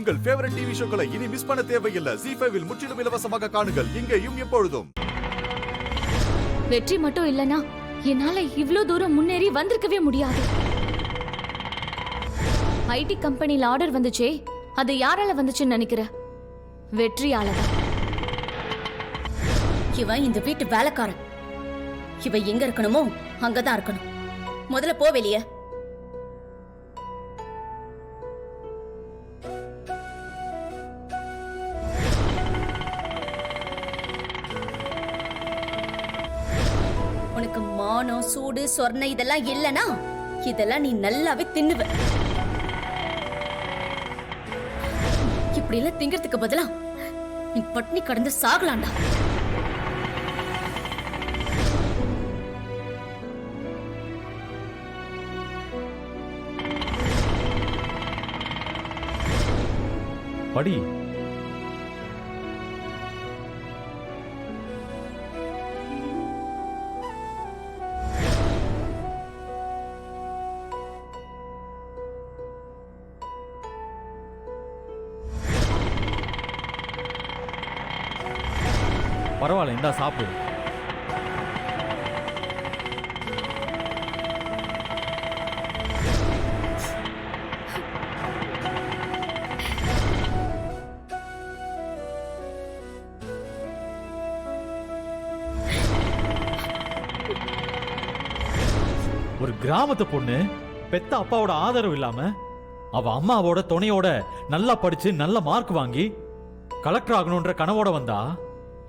உங்கள் favourite TV ஷோக்களை இனி miss பண்ண தேவையில்லை. ZEE5 இல் முற்றிலும் இலவசமாக காணுங்கள். இங்கேயும் எப்பொழுதும். வெற்றி மட்டும் இல்லனா என்னால இவ்ளோ தூரம் முன்னேறி வந்திருக்கவே முடியாது. ஐடி கம்பெனில ஆர்டர் வந்துச்சே, அது யாரால வந்துச்சுன்னு நினைக்கிற? வெற்றியால தான். இவன் இந்த வீட்டு வேலைக்காரன். இவ எங்க இருக்கணுமோ அங்கதான் இருக்கணும். முதல்ல போ வெளிய. உனக்கு மானம் சூடு சொர்ணை இதெல்லாம் இல்லனா இதெல்லாம் நீ நல்லாவே தின்னுவ. இப்படி எல்லாம் திங்கிறதுக்கு பதிலா நீ பட்னி கடந்து சாகலாண்டா. படி. பரவாயில்ல, இந்தா சாப்பிடு. ஒரு கிராமத்து பொண்ணு பெத்த அப்பாவோட ஆதரவு இல்லாம அவ அம்மாவோட துணையோட நல்லா படிச்சு நல்ல மார்க் வாங்கி கலெக்டர் ஆகணும்ன்ற கனவோட வந்தா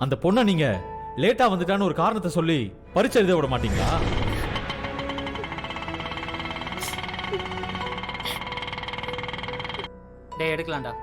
அந்த பொண்ணை நீங்க லேட்டா வந்துட்டான்னு ஒரு காரணத்தை சொல்லி பரீட்சை எழுத விட மாட்டீங்களா? டேய் எடுக்கலாம்டா.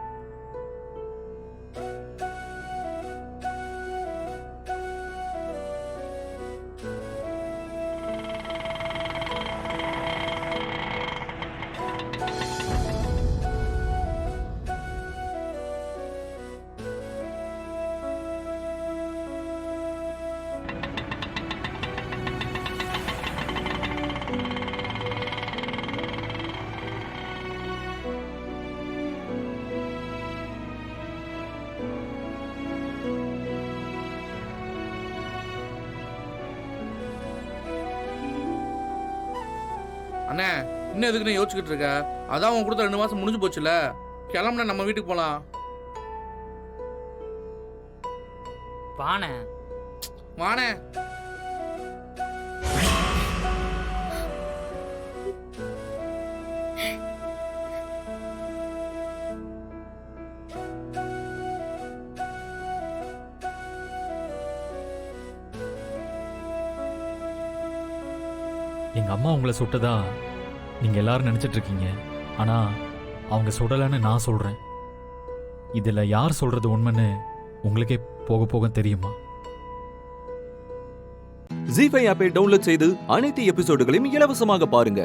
அண்ணே, இன்னும் எதுக்கு நீ யோசிச்சுக்கிட்டு இருக்க? அதான் உன் கொடுத்த 2 மாசம் முடிஞ்சு போச்சுல. கிளம்புன நம்ம வீட்டுக்கு போலாம். வாணே வாணே. எங்க அம்மா உங்களை சுட்டதா நீங்க எல்லாரும் நினைச்சிட்டு இருக்கீங்க. ஆனா அவங்க சுடலன்னு நான் சொல்றேன். இதுல யார் சொல்றது உண்மைன்னு உங்களுக்கே போக போக தெரியுமா? ZEE5 ஆப்பை டவுன்லோட் செய்து அனைத்து எபிசோடுகளையும் இலவசமாக பாருங்க.